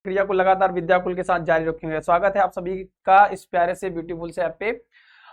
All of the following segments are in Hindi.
क्रिया को लगातार विद्याकुल के साथ जारी रखेंगे। स्वागत है आप सभी का इस प्यारे से ब्यूटीफुल से ऐप पे।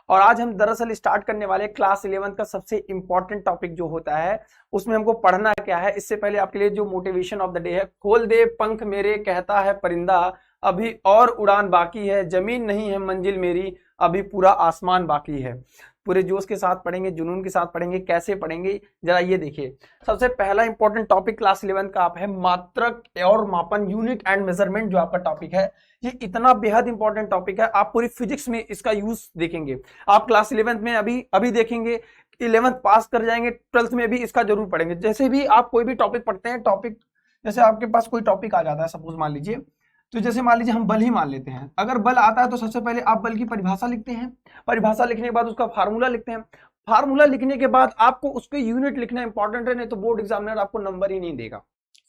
और आज हम दरअसल स्टार्ट करने वाले क्लास 11 का सबसे इंपॉर्टेंट टॉपिक जो होता है उसमें हमको पढ़ना क्या है। इससे पहले आपके लिए जो मोटिवेशन ऑफ द डे है, खोल दे पंख मेरे कहता है परिंदा, अभी और उड़ान बाकी है, जमीन नहीं है मंजिल मेरी, अभी पूरा आसमान बाकी है। पूरे जोश के साथ पढ़ेंगे, जुनून के साथ पढ़ेंगे। कैसे पढ़ेंगे जरा ये देखिए। सबसे पहला इंपॉर्टेंट टॉपिक क्लास 11 का आप है मात्रक और मापन, यूनिट एंड मेजरमेंट जो आपका टॉपिक है। ये इतना बेहद इंपॉर्टेंट टॉपिक है, आप पूरी फिजिक्स में इसका यूज देखेंगे। आप क्लास 11th में अभी देखेंगे, 11th पास कर जाएंगे, 12th में भी इसका जरूर पढ़ेंगे। जैसे भी आप कोई भी टॉपिक पढ़ते हैं, टॉपिक जैसे आपके पास कोई टॉपिक आ जाता है, सपोज मान लीजिए, तो जैसे मान लीजिए हम बल ही मान लेते हैं। अगर बल आता है तो सबसे पहले आप बल की परिभाषा लिखते हैं, परिभाषा लिखने के बाद उसका फार्मूला लिखते हैं, फार्मूला लिखने के बाद आपको उसके यूनिट लिखना इंपॉर्टेंट है, नहीं तो बोर्ड एग्जामिनर आपको नंबर ही नहीं देगा।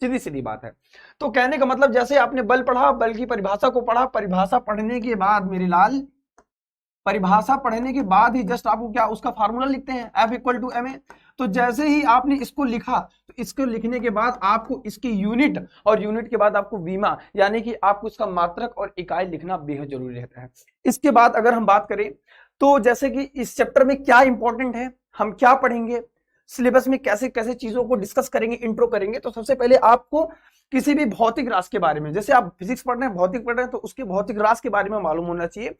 सीधी सीधी बात है। तो कहने का मतलब जैसे आपने बल पढ़ा, बल की परिभाषा को पढ़ा, परिभाषा पढ़ने के बाद मेरे लाल, परिभाषा पढ़ने के बाद ही जस्ट आपको क्या उसका फार्मूला लिखते हैं, F = ma। तो जैसे ही आपने इसको लिखा तो इसको लिखने के बाद आपको इसकी यूनिट, और यूनिट के बाद आपको वीमा यानी कि आपको इसका मात्रक और इकाई लिखना बेहद जरूरी रहता है। इसके बाद अगर हम बात करें तो जैसे कि इस चैप्टर में क्या इंपॉर्टेंट है, हम क्या पढ़ेंगे, सिलेबस में कैसे कैसे चीजों को डिस्कस करेंगे, इंट्रो करेंगे। तो सबसे पहले आपको किसी भी भौतिक राशि के बारे में, जैसे आप फिजिक्स पढ़ रहे हैं, भौतिक पढ़ रहे हैं, तो उसके भौतिक राशि के बारे में मालूम होना चाहिए।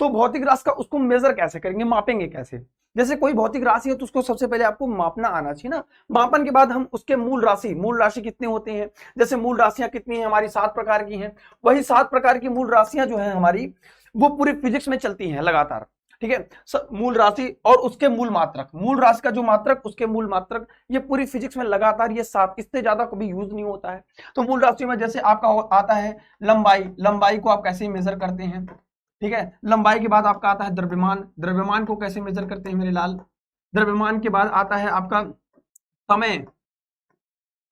तो भौतिक राशि का उसको मेजर कैसे करेंगे, मापेंगे कैसे। जैसे कोई भौतिक राशि है तो उसको सबसे पहले आपको मापना आना चाहिए ना। मापन के बाद हम उसके मूल राशि कितने होते हैं, जैसे मूल राशियां कितनी है हमारी, 7 प्रकार की हैं। वही 7 प्रकार की मूल राशियां जो है हमारी, वो पूरी फिजिक्स में चलती हैं लगातार। ठीक है, मूल राशि और उसके मूल मात्रक, मूल राशि का जो मात्रक उसके मूल मात्रक, ये पूरी फिजिक्स में लगातार ये 7, इससे ज्यादा कभी यूज नहीं होता है। तो मूल राशि में जैसे आपका आता है लंबाई, लंबाई को आप कैसे मेजर करते हैं। ठीक है, लंबाई के बाद आपका आता है द्रव्यमान, द्रव्यमान को कैसे मेजर करते हैं मेरे लाल। द्रव्यमान के बाद आता है आपका समय,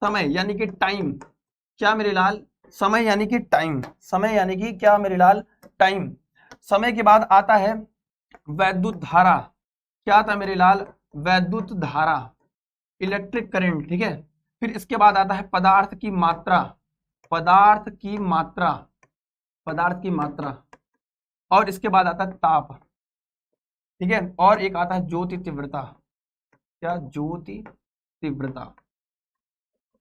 समय यानी कि टाइम, क्या मेरे लाल, समय यानी कि टाइम, समय यानी कि क्या मेरे लाल, टाइम। समय के बाद आता है वैद्युत धारा, क्या था मेरे लाल, वैद्युत धारा, इलेक्ट्रिक करंट। ठीक है, फिर इसके बाद आता है पदार्थ की मात्रा, पदार्थ की मात्रा, पदार्थ की मात्रा, और इसके बाद आता है ताप। ठीक है, और एक आता है ज्योति तीव्रता, क्या, ज्योति तीव्रता।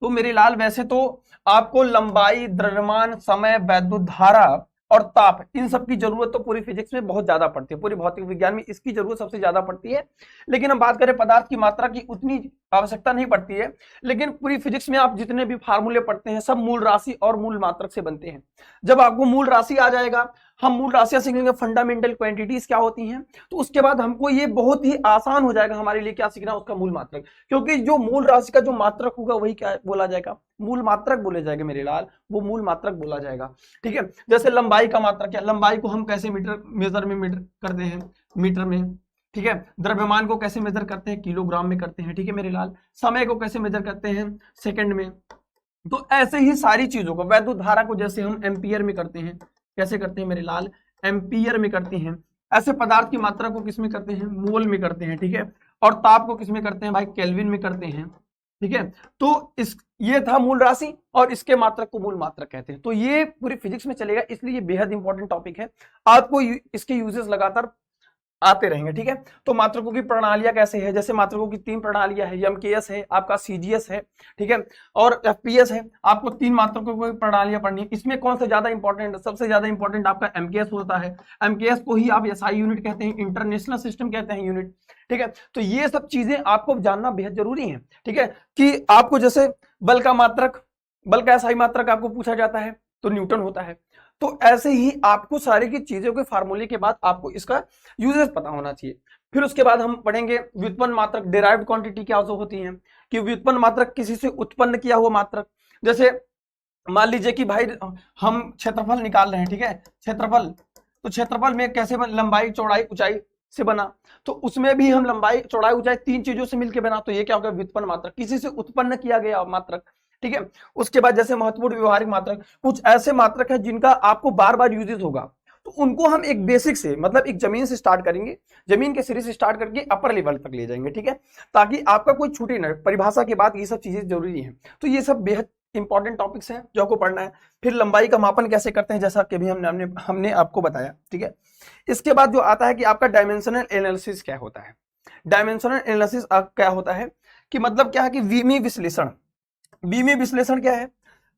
तो मेरे लाल वैसे तो आपको लंबाई, द्रव्यमान, समय, वैद्युत धारा और ताप, इन सब की जरूरत तो पूरी फिजिक्स में बहुत ज्यादा पड़ती है, पूरी भौतिक विज्ञान में इसकी जरूरत सबसे ज्यादा पड़ती है। लेकिन हम बात करें पदार्थ की मात्रा की, उतनी आवश्यकता नहीं पड़ती है। लेकिन पूरी फिजिक्स में आप जितने भी फार्मूले पढ़ते हैं सब मूल राशि और मूल मात्रक से बनते हैं। जब आपको मूल राशि आ जाएगा, हम मूल राशियां सीखेंगे, फंडामेंटल क्वांटिटीज क्या होती हैं, तो उसके बाद हमको ये बहुत ही आसान हो जाएगा हमारे लिए क्या सीखना, उसका मूल मात्रक। क्योंकि जो मूल राशि का जो मात्रक होगा वही क्या बोला जाएगा, मूल मात्रक बोले जाएगा मेरे लाल, वो मूल मात्रक बोला जाएगा। ठीक है, जैसे लंबाई का मात्रक क्या, लंबाई को हम कैसे मीटर, मेजर में मीटर करते हैं, मीटर में। ठीक है, द्रव्यमान को कैसे मेजर करते हैं, किलोग्राम में करते हैं। ठीक है मेरे लाल, समय को कैसे मेजर करते हैं, सेकंड में। तो ऐसे ही सारी चीजों को, वैद्युत धारा को जैसे हम एम्पियर में करते हैं, कैसे करते हैं मेरे लाल, एम्पियर में करते हैं। ऐसे पदार्थ की मात्रा को किस में करते हैं, मोल में करते हैं। ठीक है, और ताप को किस में करते हैं भाई, केल्विन में करते हैं। ठीक है, तो ये था मूल राशि, और इसके मात्रक को मूल मात्रक कहते हैं। तो ये पूरी फिजिक्स में चलेगा, इसलिए ये बेहद इंपॉर्टेंट टॉपिक है। आपको इसके यूजेस लगातार आते रहेंगे। ठीक है, तो मात्रकों की प्रणालियां कैसे है, जैसे मात्रकों की 3 प्रणालियां है, एमकेएस है, आपका सीजीएस है, ठीक है, और एफपीएस है। आपको 3 मात्रकों की प्रणालियां पढ़नी है। इसमें कौन सा ज्यादा इंपॉर्टेंट, सबसे ज्यादा इंपॉर्टेंट आपका एमकेएस होता है। एमकेएस को ही आप एसआई यूनिट कहते हैं, इंटरनेशनल सिस्टम कहते हैं यूनिट। ठीक है, तो ये सब चीजें आपको जानना बेहद जरूरी है। ठीक है, कि आपको जैसे बल का मात्रक, बल का एसआई मात्रक आपको पूछा जाता है तो न्यूटन होता है। तो ऐसे ही आपको सारी की चीजों के फार्मूले के बाद आपको इसका यूजेस पता होना चाहिए। फिर उसके बाद हम पढ़ेंगे व्युत्पन्न मात्रक, डिराइव्ड क्वांटिटी क्या होती है, कि व्युत्पन्न मात्रक किसी से उत्पन्न किया हुआ मात्रक। जैसे मान लीजिए कि भाई हम क्षेत्रफल निकाल रहे हैं, ठीक है, क्षेत्रफल, तो क्षेत्रफल में कैसे लंबाई, चौड़ाई, ऊंचाई से बना, तो उसमें भी हम लंबाई, चौड़ाई, ऊंचाई 3 चीजों से मिलकर बना, तो ये क्या होगा, व्युत्पन्न मात्रक, किसी से उत्पन्न किया गया मात्रक। ठीक है, उसके बाद जैसे महत्वपूर्ण व्यवहारिक मात्रक, कुछ ऐसे मात्रक हैं जिनका आपको बार बार यूजेस होगा, तो उनको हम एक बेसिक से, मतलब एक जमीन से स्टार्ट करेंगे, जमीन के सिरे से स्टार्ट करके अपर लेवल तक ले जाएंगे। ठीक है, ताकि आपका कोई छूटे ना, परिभाषा के बाद ये सब चीजें जरूरी हैं। तो ये सब बेहद इंपॉर्टेंट टॉपिक्स हैं जो आपको पढ़ना है। फिर लंबाई का मापन कैसे करते हैं, जैसा कि भी हमने आपको बताया, ठीक है। इसके बाद जो आता है कि आपका डायमेंशनल एनालिसिस क्या होता है। डायमेंशनल एनालिसिस क्या होता है कि मतलब क्या है कि विमी विश्लेषण। विमी विश्लेषण क्या है,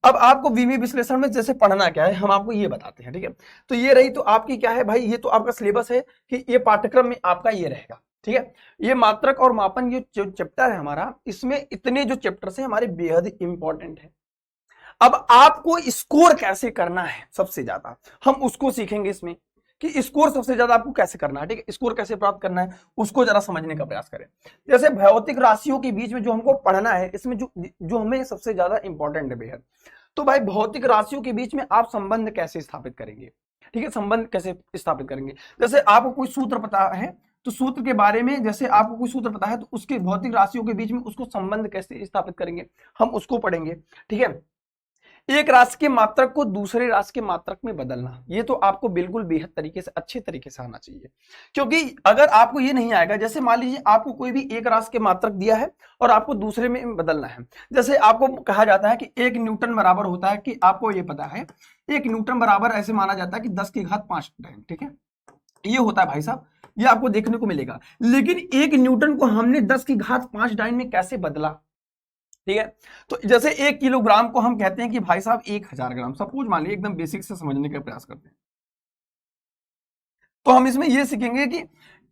अब आपको विमी विश्लेषण में जैसे पढ़ना क्या है हम आपको ये बताते हैं, ठीक है। तो ये रही तो आपकी क्या है भाई, ये तो आपका सिलेबस है कि ये पाठ्यक्रम में आपका ये रहेगा, ठीक है। ये मात्रक और मापन ये जो चैप्टर है हमारा, इसमें इतने जो चैप्टर्स हैं हमारे बेहद इंपॉर्टेंट है। अब आपको स्कोर कैसे करना है सबसे ज्यादा, हम उसको सीखेंगे इसमें कि स्कोर सबसे ज्यादा आपको कैसे करना है, ठीक है। स्कोर कैसे प्राप्त करना है उसको जरा समझने का प्रयास करें। जैसे भौतिक राशियों के बीच में जो हमको पढ़ना है, इसमें जो हमें सबसे ज्यादा इंपॉर्टेंट है बेहद, तो भाई भौतिक राशियों के बीच में आप संबंध कैसे स्थापित करेंगे, ठीक है। संबंध कैसे स्थापित करेंगे, जैसे आपको कोई सूत्र पता है तो सूत्र के बारे में, जैसे आपको कोई सूत्र पता है तो उसके भौतिक राशियों के बीच में उसको संबंध कैसे स्थापित करेंगे, हम उसको पढ़ेंगे, ठीक है। एक राशि के मात्रक को दूसरे राशि के मात्रक में बदलना, ये तो आपको बिल्कुल बेहद तरीके से, अच्छे तरीके से आना चाहिए। क्योंकि अगर आपको ये नहीं आएगा, जैसे मान लीजिए आपको कोई भी एक राशि के मात्रक दिया है और आपको दूसरे में बदलना है। जैसे आपको कहा जाता है कि 1 न्यूटन बराबर होता है, कि आपको ये पता है 1 न्यूटन बराबर ऐसे माना जाता है कि 10 की घात 5 टाइम, ठीक है। ये होता है भाई साहब, ये आपको देखने को मिलेगा। लेकिन 1 न्यूटन को हमने 10 की घात 5 डाइन में कैसे बदला, ठीक है। तो जैसे 1 किलोग्राम को हम कहते हैं कि भाई साहब 1000 ग्राम, सपोज मान लीजिए, एकदम बेसिक से समझने का प्रयास करते हैं। तो हम इसमें ये सीखेंगे कि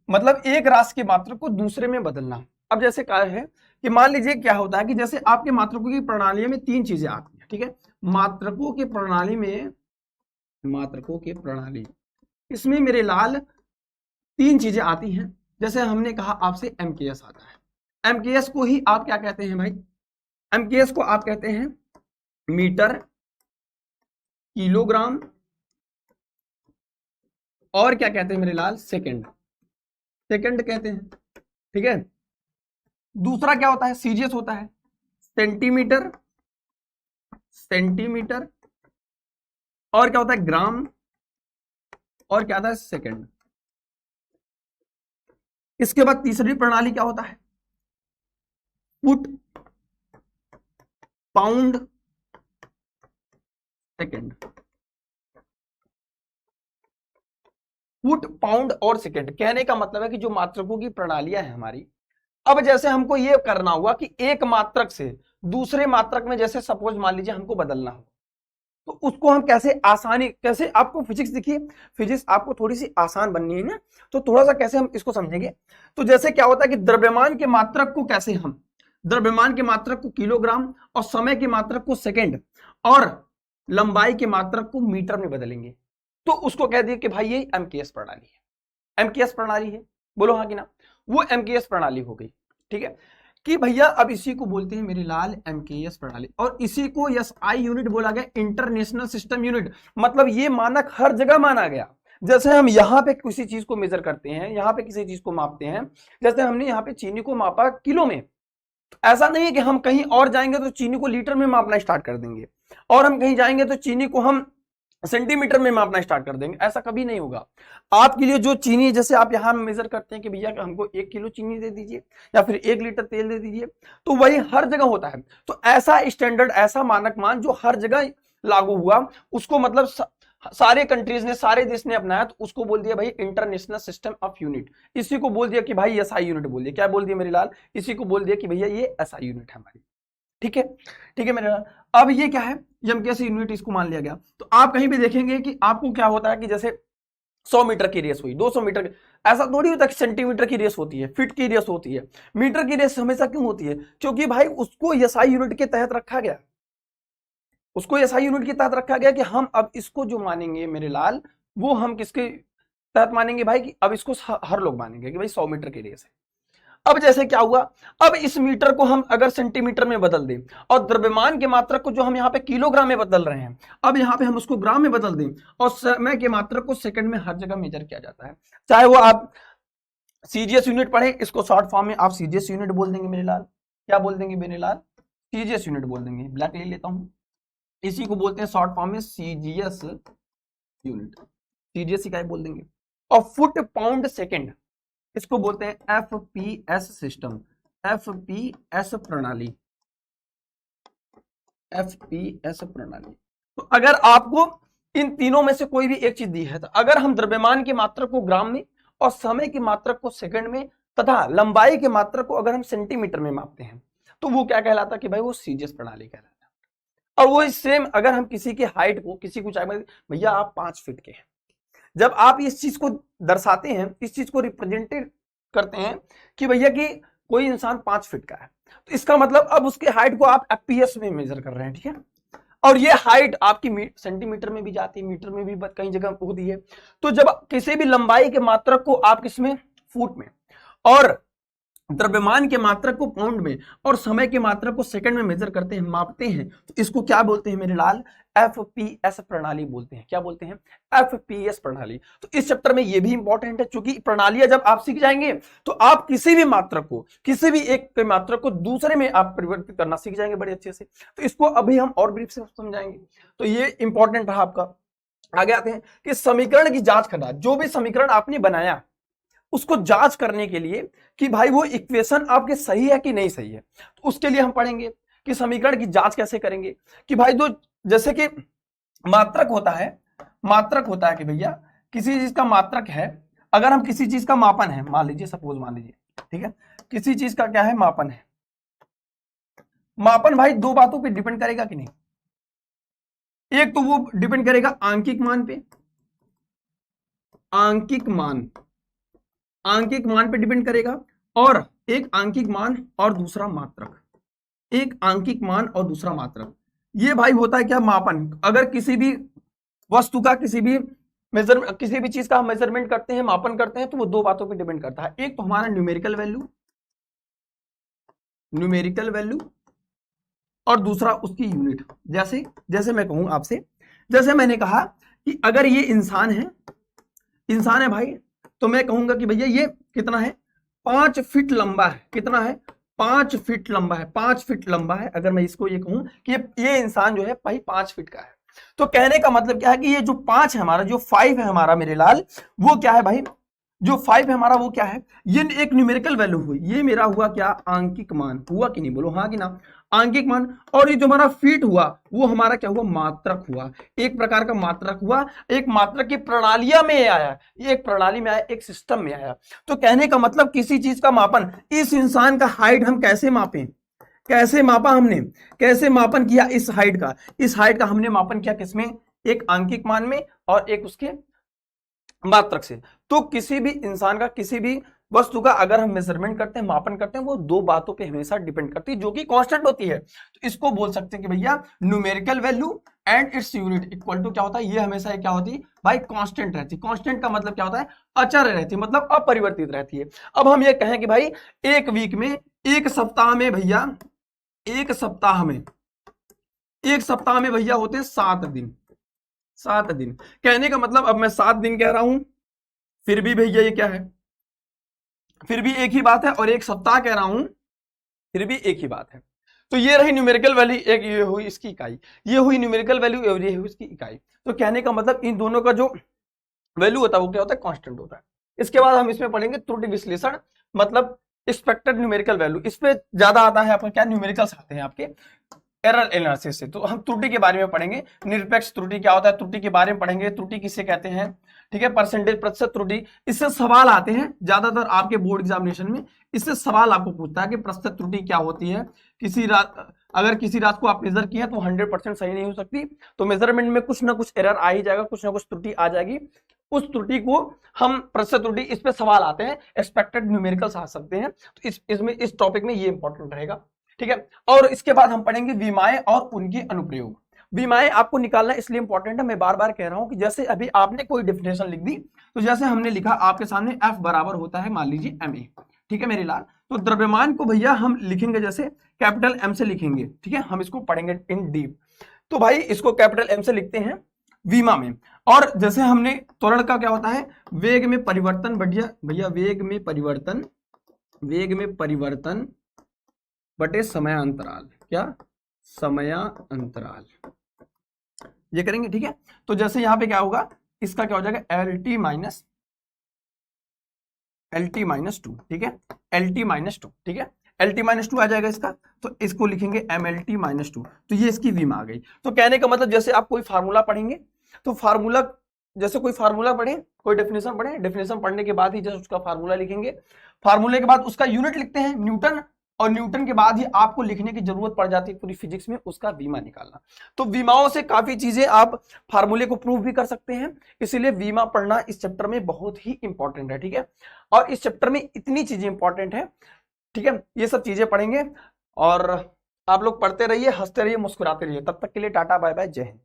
मतलब एक राशि के मात्रक को दूसरे में बदलना। अब जैसे क्या है कि मान लीजिए क्या होता है कि जैसे आपके मात्रकों की प्रणाली में 3 चीजें आती हैं, ठीक है। मात्रकों की प्रणाली में, मात्रकों की प्रणाली, इसमें मेरे लाल 3 चीजें आती हैं। जैसे हमने कहा आपसे एमकेएस आता है, एमकेएस को ही आप क्या कहते हैं भाई, एमकेएस को आप कहते हैं मीटर, किलोग्राम, और क्या कहते हैं मेरे लाल, सेकंड, सेकंड कहते हैं, ठीक है। दूसरा क्या होता है, सीजीएस होता है, सेंटीमीटर, सेंटीमीटर, और क्या होता है ग्राम, और क्या होता है सेकंड। इसके बाद तीसरी प्रणाली क्या होता है, foot, pound, second. Foot, pound और सेकंड कहने का मतलब है कि जो मात्रकों की प्रणालियां हैं हमारी, अब जैसे हमको ये करना हुआ कि एक मात्रक से दूसरे मात्रक में, जैसे सपोज मान लीजिए हमको बदलना हो, तो उसको हम कैसे आसानी, कैसे आपको फिजिक्स दिखिए, फिजिक्स आपको थोड़ी सी आसान बननी है ना, तो थोड़ा सा कैसे हम इसको समझेंगे। तो जैसे क्या होता है कि द्रव्यमान के मात्रक को कैसे हम, द्रव्यमान के मात्रक को किलोग्राम, और समय के मात्रक को सेकंड, और लंबाई के मात्रक को मीटर में बदलेंगे, तो उसको कह दिए कि भाई ये एमकेएस प्रणाली है, एमकेएस प्रणाली है, बोलो हाँ कि ना, वो एमकेएस प्रणाली हो गई, ठीक है। कि भैया अब इसी को बोलते हैं मेरे लाल एमकेएस प्रणाली, और इसी को एसआई यूनिट बोला गया, इंटरनेशनल सिस्टम यूनिट। मतलब ये मानक हर जगह माना गया। जैसे हम यहाँ पे किसी चीज को मेजर करते हैं, यहाँ पे किसी चीज को मापते हैं, जैसे हमने यहाँ पे चीनी को मापा किलो में, ऐसा नहीं है कि हम कहीं और जाएंगे तो चीनी को लीटर में मापना स्टार्ट कर देंगे, और हम कहीं जाएंगे तो चीनी को हम सेंटीमीटर में मापना स्टार्ट कर देंगे, ऐसा कभी नहीं होगा। आपके लिए जो चीनी, जैसे आप यहाँ मेजर करते हैं कि भैया हमको 1 किलो चीनी दे दीजिए या फिर 1 लीटर तेल दे दीजिए, तो वही हर जगह होता है। तो ऐसा स्टैंडर्ड, ऐसा मानक मान जो हर जगह लागू हुआ, उसको मतलब सारे कंट्रीज ने, सारे देश ने अपनाया, तो उसको बोल दिया भाई इंटरनेशनल सिस्टम ऑफ यूनिट। इसी को बोल दिया कि भाई एसआई यूनिट बोल दिया, क्या बोल दिया मेरे लाल, इसी को बोल दिया कि भैया ये एसआई यूनिट है हमारी, ठीक है, ठीक है मेरे लाल। अब ये क्या है, एमकेएस यूनिट इसको मान लिया गया। तो आप कहीं भी देखेंगे कि आपको क्या होता है कि जैसे 100 मीटर की रेस हुई, 200 मीटर, ऐसा थोड़ी होता है कि सेंटीमीटर की रेस होती है, फीट की रेस होती है, मीटर की रेस हमेशा क्यों होती है, क्योंकि भाई उसको एसआई यूनिट के तहत रखा गया, उसको एसआई यूनिट के तहत रखा गया कि हम अब इसको जो मानेंगे मेरे लाल, वो हम किसके तहत मानेंगे भाई, कि अब इसको हर लोग मानेंगे कि भाई 100 मीटर की रेस है। अब जैसे क्या हुआ, अब इस मीटर को हम अगर सेंटीमीटर में बदल दें, और द्रव्यमान के मात्रक को जो हम यहाँ पे किलोग्राम में बदल रहे हैं, अब यहाँ पे हम उसको ग्राम में बदल दें, और समय के मात्रक को सेकंड में हर जगह मेजर किया जाता है। चाहे वो आप सीजीएस यूनिट पढ़े, इसको शॉर्ट फॉर्म में आप सीजीएस यूनिट बोल देंगे मेरे लाल, क्या बोल देंगे मेरे लाल, सीजीएस यूनिट बोल देंगे, ब्लैक ले लेता हूं, इसी को बोलते हैं शॉर्ट फॉर्म में सीजीएस यूनिट, सीजीएस इकाई बोल देंगे। और फुट, पाउंड, सेकंड, इसको बोलते हैं एफपीएस सिस्टम, एफपीएस प्रणाली, FPS प्रणाली। तो अगर आपको इन तीनों में से कोई भी एक चीज दी है, तो अगर हम द्रव्यमान की मात्रा को ग्राम में और समय की मात्रा को सेकंड में तथा लंबाई की मात्रा को अगर हम सेंटीमीटर में मापते हैं, तो वो क्या कहलाता है कि भाई वो सीजीएस प्रणाली कहलाता है। और वो सेम अगर हम किसी की हाइट को, किसी को चाहे भैया आप 5 फीट के हैं, जब आप इस चीज को दर्शाते हैं, इस चीज को रिप्रेजेंटेड करते हैं कि भैया कि कोई इंसान 5 फीट का है, तो इसका मतलब अब उसके हाइट को आप FPS में मेजर कर रहे हैं, ठीक है। और ये हाइट आपकी सेंटीमीटर में भी जाती है, मीटर में भी कई जगह होती है। तो जब किसी भी लंबाई के मात्रक को आप किसमें, फुट में, और द्रव्यमान के मात्रक को पाउंड में, और समय के मात्रक को सेकंड में मेजर करते हैं, मापते हैं, तो इसको क्या बोलते हैं मेरे लाल, FPS प्रणाली बोलते हैं। क्या बोलते हैं, FPS प्रणाली। तो इस चैप्टर में ये भी इंपॉर्टेंट है, क्योंकि प्रणालियां जब आप सीख जाएंगे तो आप किसी भी मात्रक को, किसी भी एक मात्रक को दूसरे में आप परिवर्तित करना सीख जाएंगे बड़े अच्छे से। तो इसको अभी हम और ब्रीफ से समझाएंगे। तो ये इंपॉर्टेंट रहा आपका। आगे आते हैं कि समीकरण की जांच करना। जो भी समीकरण आपने बनाया उसको जांच करने के लिए कि भाई वो इक्वेशन आपके सही है कि नहीं सही है, तो उसके लिए हम पढ़ेंगे कि समीकरण की जांच कैसे करेंगे। कि भाई दो, जैसे कि मात्रक होता है कि भैया किसी चीज का मात्रक है, अगर हम किसी चीज का मापन है, मान लीजिए सपोज, मान लीजिए, ठीक है, किसी चीज का क्या है, मापन है। मापन भाई दो बातों पे डिपेंड करेगा कि नहीं, एक तो वो डिपेंड करेगा आंकिक मान पे, आंकिक मान पे डिपेंड करेगा, और एक आंकिक मान और दूसरा मात्रक, एक आंकिक मान और दूसरा मात्रक। ये भाई होता है क्या, मापन। अगर किसी भी वस्तु का, किसी भी चीज का हम मेजरमेंट करते हैं, मापन करते हैं, तो वो दो बातों पे डिपेंड करता है। एक तो हमारा न्यूमेरिकल वैल्यू, और दूसरा उसकी यूनिट। जैसे मैं कहूं आपसे, जैसे मैंने कहा कि अगर ये इंसान है भाई, तो मैं कहूंगा कि भैया ये कितना है, 5 फीट लंबा है। कितना है, 5 फीट लंबा है, 5 फीट लंबा है। अगर मैं इसको ये कहूं कि ये इंसान जो है भाई 5 फीट का है, तो कहने का मतलब क्या है कि ये जो 5 है हमारा, जो 5 है हमारा मेरे लाल, वो क्या है भाई, जो 5 है हमारा वो क्या है, ये एक न्यूमेरिकल वैल्यू हुई, ये मेरा हुआ क्या, आंकिक मान। हुआ कि नहीं, बोलो हाँ कि ना, आंकिक मान। और ये जो हमारा फीट हुआ वो हमारा क्या हुआ, मात्रक हुआ, एक प्रकार का मात्रक हुआ। एक मात्रक की प्रणालियां में आया, ये एक प्रणाली में आया, एक सिस्टम में आया। तो कहने का मतलब किसी चीज का मापन, इस इंसान का हाइट हम कैसे मापें, कैसे मापा हमने, कैसे मापन किया इस हाइट का हमने मापन किया किसमें, एक आंकिक मान में और एक उसके मात्रक से। तो किसी भी इंसान का, किसी भी वस्तु का अगर हम मेजरमेंट करते हैं, मापन करते हैं, वो दो बातों पे हमेशा डिपेंड करती है, जो कि कांस्टेंट होती है। तो इसको बोल सकते हैं कि भैया numerical value and its unit equal to क्या होता है, ये हमेशा क्या होती है भाई, कांस्टेंट रहती है। कांस्टेंट का मतलब क्या होता है, अचर रहती है, मतलब अपरिवर्तित रहती है। अब हम ये कहें कि भाई एक वीक में, एक सप्ताह में भैया, एक सप्ताह में भैया होते हैं 7 दिन। 7 दिन कहने का मतलब, अब मैं 7 दिन कह रहा हूं, फिर भी भैया ये क्या है, फिर भी एक ही बात है, और एक सप्ताह कह रहा हूं, फिर भी एक ही बात है। तो ये रही न्यूमेरिकल वैल्यू, एक ये हुई इसकी इकाई, ये हुई न्यूमेरिकल वैल्यू और ये हुई इसकी इकाई। तो कहने का मतलब इन दोनों का जो वैल्यू होता है वो क्या होता है, कांस्टेंट होता है। इसके बाद हम इसमें पढ़ेंगे त्रुटि विश्लेषण, मतलब एक्सपेक्टेड न्यूमेरिकल वैल्यू। इस पे ज्यादा आता है आपका क्या, न्यूमेरिकल्स आते हैं आपके एरर एनालिसिस से। तो हम त्रुटि के बारे में पढ़ेंगे, निरपेक्ष त्रुटि क्या होता है, त्रुटि के बारे में पढ़ेंगे, त्रुटि किसे कहते हैं, ठीक है, परसेंटेज, प्रतिशत त्रुटि। इससे सवाल आते हैं ज्यादातर आपके बोर्ड एग्जामिनेशन में, इससे सवाल आपको पूछता है कि प्रतिशत त्रुटि क्या होती है। अगर किसी रात को आप मेजर किए तो 100% सही नहीं हो सकती, तो मेजरमेंट में कुछ ना कुछ एरर आ ही जाएगा, कुछ ना कुछ त्रुटि आ जाएगी। उस त्रुटि को हम प्रतिशत त्रुटि, इस पे सवाल आते हैं, एक्सपेक्टेड न्यूमेरिकल्स आ सकते हैं। तो इस टॉपिक में ये इंपॉर्टेंट रहेगा, ठीक है। और इसके बाद हम पढ़ेंगे विमाएं और उनके अनुप्रयोग। विमाएं आपको निकालना इसलिए इंपॉर्टेंट है, मैं बार बार कह रहा हूं कि जैसे अभी आपने कोई डेफिनेशन लिख दी, तो जैसे हमने लिखा आपके सामने F बराबर होता है मान लीजिए ma, ठीक है मेरे लाल। तो द्रव्यमान को भैया हम लिखेंगे जैसे कैपिटल M से लिखेंगे, ठीक है, हम इसको पढ़ेंगे इन डीप। तो भाई इसको कैपिटल M से लिखते हैं विमा में। और जैसे हमने त्वरण का क्या होता है, वेग में परिवर्तन, भैया वेग में परिवर्तन बटे समयांतराल, क्या, समयांतराल, ये करेंगे, ठीक है। तो जैसे यहां पे क्या होगा, इसका क्या हो जाएगा, LT माइनस 2, ठीक है, LT माइनस 2, ठीक है, LT-2 आ जाएगा इसका, तो इसको लिखेंगे MLT-2, तो ये इसकी विमा आ गई। तो कहने का मतलब जैसे आप कोई फार्मूला पढ़ेंगे तो फार्मूला, जैसे कोई फार्मूला पढ़े, कोई डेफिनेशन पढ़े, डेफिनेशन पढ़ने के बाद ही जैसे उसका फार्मूला लिखेंगे, फार्मूले के बाद उसका यूनिट लिखते हैं न्यूटन, और न्यूटन के बाद ही आपको लिखने की जरूरत पड़ जाती है पूरी फिजिक्स में उसका वीमा निकालना। तो वीमाओं से काफी चीजें आप फार्मूले को प्रूव भी कर सकते हैं, इसीलिए वीमा पढ़ना इस चैप्टर में बहुत ही इंपॉर्टेंट है, ठीक है। और इस चैप्टर में इतनी चीजें इंपॉर्टेंट है, ठीक है, ये सब चीजें पढ़ेंगे। और आप लोग पढ़ते रहिए, हंसते रहिए, मुस्कुराते रहिए। तब तक के लिए टाटा बाय बाय, जय हिंद।